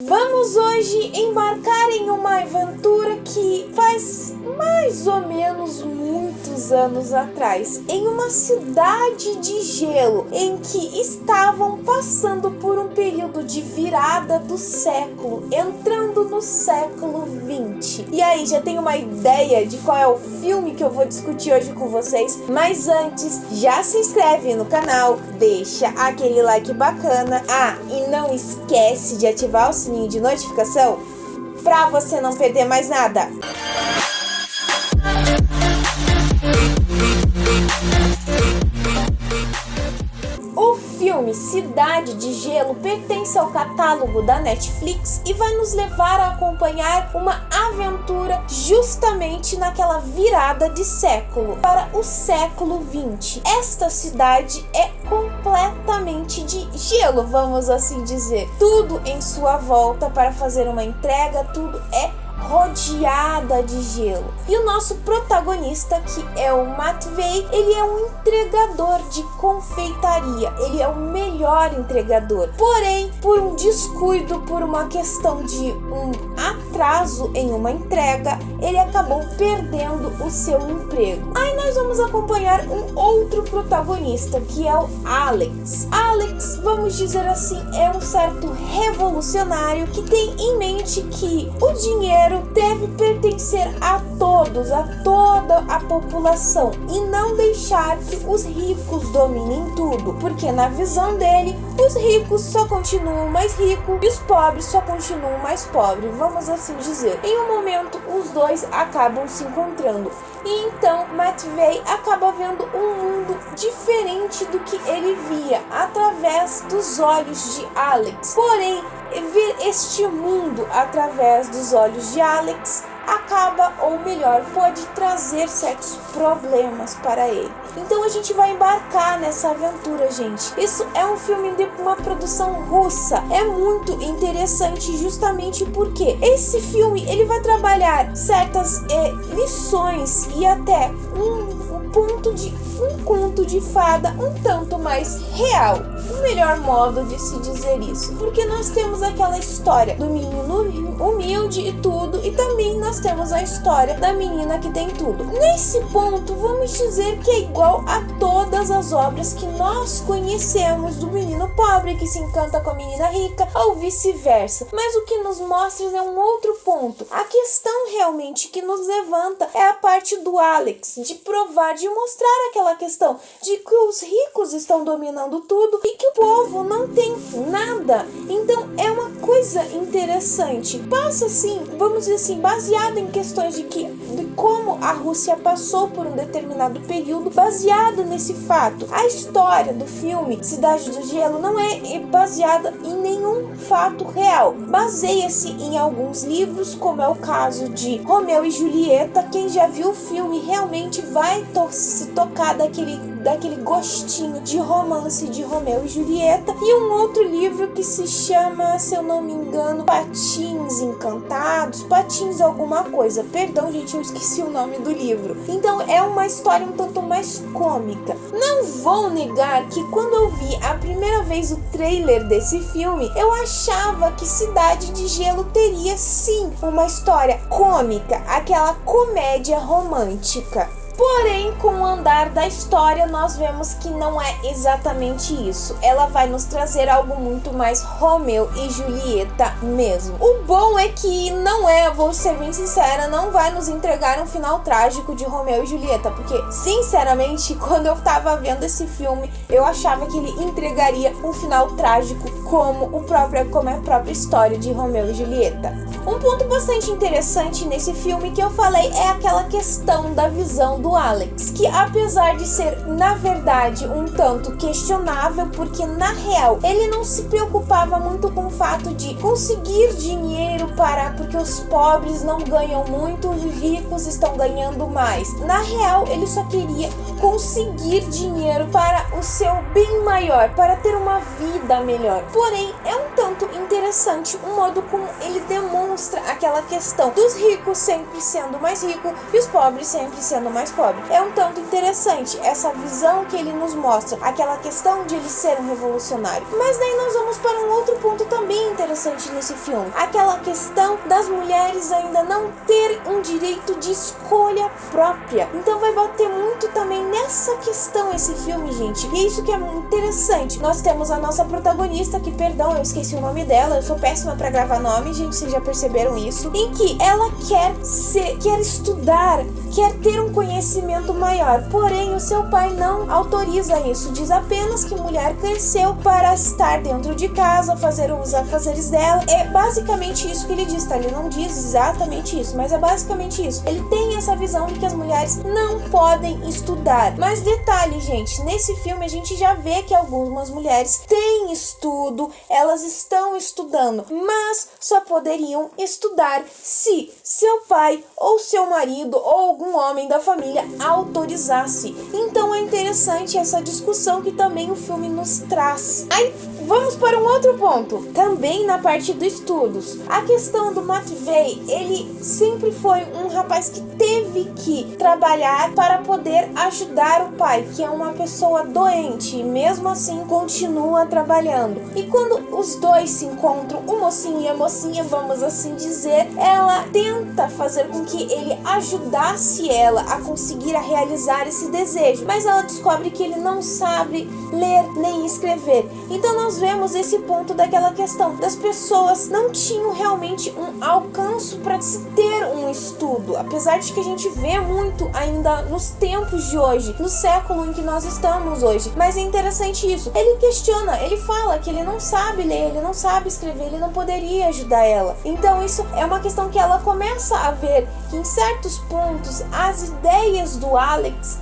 Vamos hoje embarcar em uma aventura que faz mais ou menos muitos anos atrás, em uma cidade de gelo, em que estavam passando por um período de virada do século, entrando no século 20. E aí, já tem uma ideia de qual é o filme que eu vou discutir hoje com vocês? Mas antes, já se inscreve no canal, deixa aquele like bacana. E não esquece de ativar o sininho de notificação para você não perder mais nada. O filme Cidade de Gelo pertence ao catálogo da Netflix e vai nos levar a acompanhar uma aventura justamente naquela virada de século para o século 20. Esta cidade é completamente de gelo, vamos assim dizer. Tudo em sua volta para fazer uma entrega, tudo é rodeada de gelo. E o nosso protagonista, que é o Matvei, ele é um entregador de confeitaria, ele é o melhor entregador. Porém, por um descuido, por uma questão de um atraso em uma entrega, ele acabou perdendo o seu emprego. Aí nós vamos acompanhar um outro protagonista, que é o Alex. Alex, vamos dizer assim, é um certo revolucionário que tem em mente que o dinheiro deve pertencer a todos, a toda a população, e não deixar que os ricos dominem tudo, porque na visão dele, os ricos só continuam mais ricos e os pobres só continuam mais pobres, vamos assim dizer. Em um momento, os dois acabam se encontrando, e então Matvei acaba vendo um mundo diferente do que ele via através dos olhos de Alex. Porém, ver este mundo através dos olhos de Alex acaba, ou melhor, pode trazer certos problemas para ele. Então a gente vai embarcar nessa aventura, gente. Isso é um filme de uma produção russa. É muito interessante justamente porque esse filme ele vai trabalhar certas lições e até um conto de fada um tanto mais real. O melhor modo de se dizer isso, porque nós temos aquela história do menino humilde e tudo, e também nós temos a história da menina que tem tudo. Nesse ponto, vamos dizer que é igual a todas as obras que nós conhecemos do menino pobre que se encanta com a menina rica, ou vice-versa. Mas o que nos mostra é um outro ponto. A questão realmente que nos levanta é a parte do Alex, de provar, de mostrar aquela questão de que os ricos estão dominando tudo e que o povo não tem nada. Então é uma coisa interessante. Passa assim, vamos dizer assim, baseado em questões de como a Rússia passou por um determinado período, baseado nesse fato. A história do filme Cidade do Gelo não é baseada em nenhum fato real. Baseia-se em alguns livros, como é o caso de Romeu e Julieta. Quem já viu o filme realmente vai se tocar daquele gostinho de romance de Romeu e Julieta. E um outro livro que se chama, se eu não me engano, Patins Encantados, Patins alguma coisa. Perdão, gente, eu esqueci o nome do livro. Então é uma história um tanto mais cômica. Não vou negar que quando eu vi a primeira vez o trailer desse filme, eu achava que Cidade de Gelo teria sim uma história cômica, aquela comédia romântica. Porém, com o andar da história, nós vemos que não é exatamente isso. Ela vai nos trazer algo muito mais Romeu e Julieta mesmo. O bom é que vou ser bem sincera, não vai nos entregar um final trágico de Romeu e Julieta, porque, sinceramente, quando eu tava vendo esse filme, eu achava que ele entregaria um final trágico como a própria história de Romeu e Julieta. Um ponto bastante interessante nesse filme que eu falei é aquela questão da visão do Alex, que apesar de ser, na verdade, um tanto questionável, porque na real ele não se preocupava muito com o fato de conseguir dinheiro porque os pobres não ganham muito, os ricos estão ganhando mais. Na real, ele só queria conseguir dinheiro para o seu bem maior, para ter uma vida melhor. Porém, é um tanto interessante interessante o modo como ele demonstra aquela questão dos ricos sempre sendo mais ricos e os pobres sempre sendo mais pobres. É um tanto interessante essa visão que ele nos mostra, aquela questão de ele ser um revolucionário. Mas daí nós vamos para um outro ponto também interessante nesse filme, aquela questão das mulheres ainda não terem um direito de escolha própria. Então vai bater muito também nessa questão esse filme, gente. E é isso que é muito interessante. Nós temos a nossa protagonista, que, perdão, eu esqueci o nome dela, eu sou péssima pra gravar nome, gente, vocês já perceberam isso, em que ela quer estudar, quer ter um conhecimento maior, porém o seu pai não autoriza isso, diz apenas que mulher cresceu para estar dentro de casa, fazer os afazeres dela. É basicamente isso que ele diz, tá? Ele não diz exatamente isso, mas é basicamente isso. Ele tem essa visão de que as mulheres não podem estudar. Mas detalhe, gente, nesse filme a gente já vê que algumas mulheres têm estudo, elas estão estudando, mas só poderiam estudar se seu pai ou seu marido ou algum homem da família autorizasse. Então é interessante essa discussão que também o filme nos traz. Aí vamos para um outro ponto, também na parte dos estudos. A questão do Matvei, ele sempre foi um rapaz que teve que trabalhar para poder ajudar o pai, que é uma pessoa doente, e mesmo assim continua trabalhando. E quando os dois se encontram, o mocinho e a mocinha, vamos assim dizer, ela tenta fazer com que ele ajudasse ela a conseguir a realizar esse desejo, mas ela descobre que ele não sabe ler nem escrever. Então nós vemos esse ponto daquela questão das pessoas não tinham realmente um alcance para se ter um estudo, apesar de que a gente vê muito ainda nos tempos de hoje, no século em que nós estamos hoje. Mas é interessante isso, ele questiona, ele fala que ele não sabe ler, ele não sabe escrever, ele não poderia ajudar ela. Então isso é uma questão que ela começa a ver que em certos pontos as ideias do Alex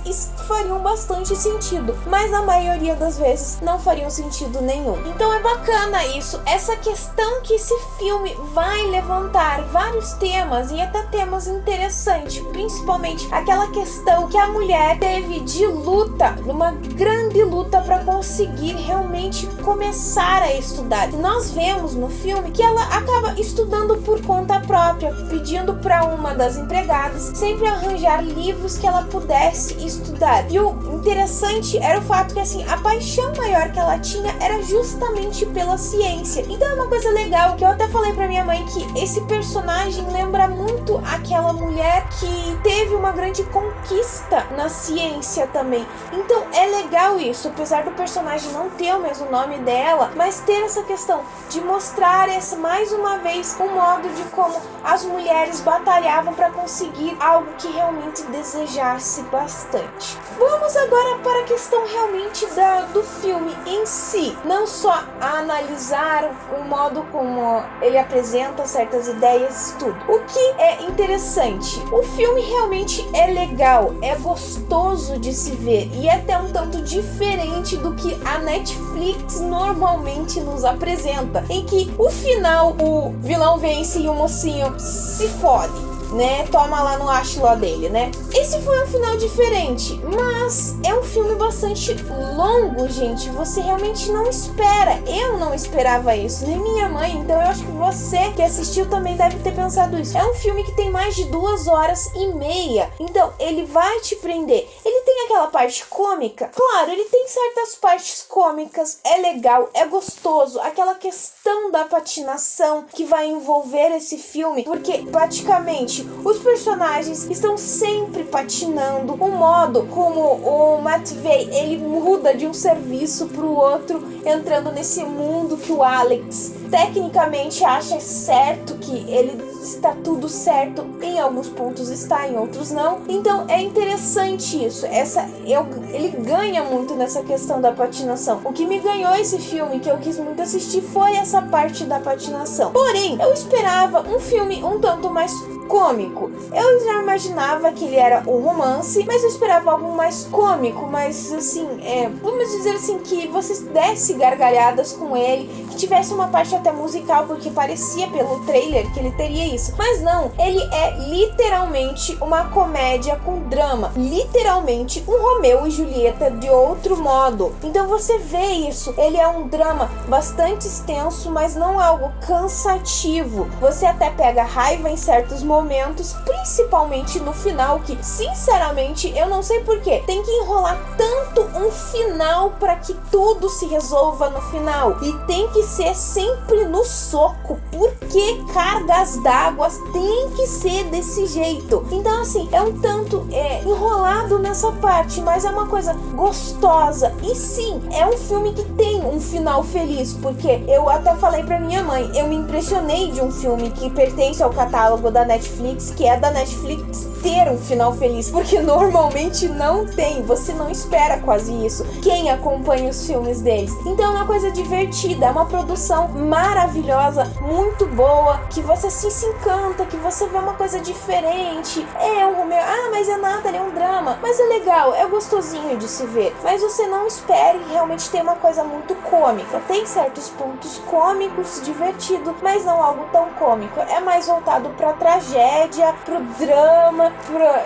fariam bastante sentido, mas na maioria das vezes não fariam sentido nenhum. Então é bacana isso, essa questão que esse filme vai levantar vários temas e até temas interessantes, principalmente aquela questão que a mulher teve de luta, uma grande luta para conseguir realmente começar a estudar. Nós vemos no filme que ela acaba estudando por conta própria, pedindo para uma das empregadas sempre arranjar livros que ela pudesse estudar. E o interessante era o fato que assim, a paixão maior que ela tinha era justamente pela ciência. Então é uma coisa legal que eu até falei pra minha mãe que esse personagem lembra muito aquela mulher que teve uma grande conquista na ciência também. Então é legal isso, apesar do personagem não ter o mesmo nome dela, mas ter essa questão de mostrar mais uma vez o modo de como as mulheres batalhavam para conseguir algo que realmente desejasse bastante. Vamos agora para a questão realmente do filme em si, não só a analisar o modo como ele apresenta certas ideias, tudo. O que é interessante, o filme realmente é legal, é gostoso de se ver e é até um tanto diferente do que a Netflix normalmente nos apresenta, em que o final o vilão vence e o mocinho se fode, né? Toma lá no achiló dele, né? Esse foi um final diferente, mas é um filme bastante longo, gente. Você realmente não espera. Eu não esperava isso, nem minha mãe. Então eu acho que você que assistiu também deve ter pensado isso. É um filme que tem mais de 2h30. Então ele vai te prender. Ele tem aquela parte cômica. Claro, ele tem certas partes cômicas. É legal, é gostoso. Aquela questão da patinação que vai envolver esse filme, porque praticamente os personagens estão sempre patinando. O modo como o Matvei ele muda de um serviço para o outro, entrando nesse mundo que o Alex tecnicamente acha certo, que ele está tudo certo, em alguns pontos está, em outros não. Então é interessante isso. Ele ganha muito nessa questão da patinação. O que me ganhou esse filme, que eu quis muito assistir, foi essa parte da patinação. Porém, eu esperava um filme um tanto mais cômico. Eu já imaginava que ele era um romance, mas eu esperava algo mais cômico, mas assim, vamos dizer assim, que você desse gargalhadas com ele, que tivesse uma parte até musical, porque parecia pelo trailer que ele teria isso. Mas não, ele é literalmente uma comédia com drama. Literalmente um Romeu e Julieta de outro modo. Então você vê isso. Ele é um drama bastante extenso, mas não algo cansativo. Você até pega raiva em certos momentos, principalmente no final, que sinceramente eu não sei porquê. Tem que enrolar tanto um final para que tudo se resolva no final. E tem que ser sempre no soco. Por que cargas d'água tem que ser desse jeito? Então assim, é um tanto enrolado nessa parte, mas é uma coisa gostosa. E sim, é um filme que tem um final feliz, porque eu até falei pra minha mãe, eu me impressionei de um filme que pertence ao catálogo da Netflix, que é da Netflix, ter um final feliz, porque normalmente não tem, você não espera quase isso, quem acompanha os filmes deles. Então é uma coisa divertida, é uma produção maravilhosa, muito boa, que você se encanta, que você vê uma coisa diferente. É um Romeu, mas é nada, é um drama, mas é legal, é gostosinho de se ver, mas você não espere realmente ter uma coisa muito cômica. Tem certos pontos cômicos, divertido, mas não algo tão cômico, é mais voltado pra tragédia, pro drama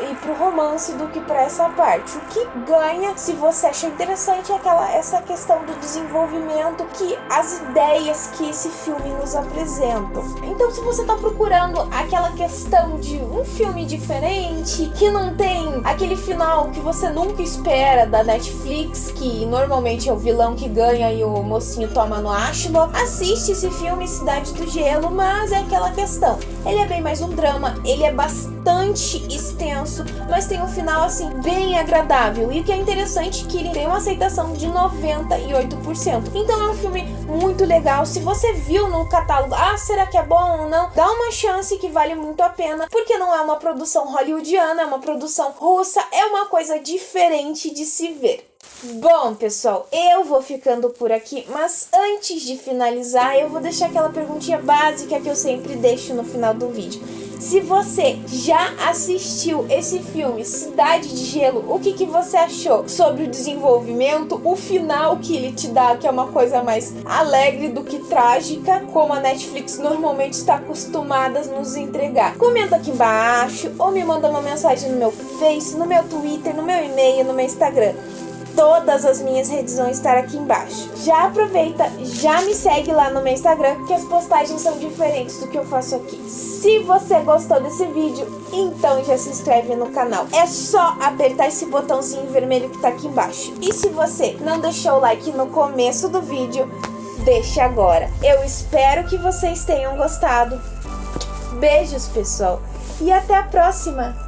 e pro romance do que pra essa parte. O que ganha, se você acha interessante, é essa questão do desenvolvimento, que as ideias que esse filme nos apresenta. Então, se você tá procurando aquela questão de um filme diferente, que não tem aquele final que você nunca espera da Netflix, que normalmente é o vilão que ganha e o mocinho toma no ácido, assiste esse filme Cidade do Gelo, mas é aquela questão. Ele é bem mais um drama, ele é bastante extenso, mas tem um final assim bem agradável. E o que é interessante é que ele tem uma aceitação de 98%. Então é um filme muito legal. Se você viu no catálogo, será que é bom ou não? Dá uma chance, que vale muito a pena, porque não é uma produção hollywoodiana, é uma produção russa, é uma coisa diferente de se ver. Bom, pessoal, eu vou ficando por aqui, mas antes de finalizar, eu vou deixar aquela perguntinha básica que eu sempre deixo no final do vídeo. Se você já assistiu esse filme, Cidade de Gelo, o que você achou sobre o desenvolvimento, o final que ele te dá, que é uma coisa mais alegre do que trágica, como a Netflix normalmente está acostumada a nos entregar? Comenta aqui embaixo, ou me manda uma mensagem no meu Face, no meu Twitter, no meu e-mail, no meu Instagram. Todas as minhas redes vão estar aqui embaixo. Já aproveita, já me segue lá no meu Instagram, que as postagens são diferentes do que eu faço aqui. Se você gostou desse vídeo, então já se inscreve no canal. É só apertar esse botãozinho vermelho que tá aqui embaixo. E se você não deixou o like no começo do vídeo, deixa agora. Eu espero que vocês tenham gostado. Beijos, pessoal, e até a próxima!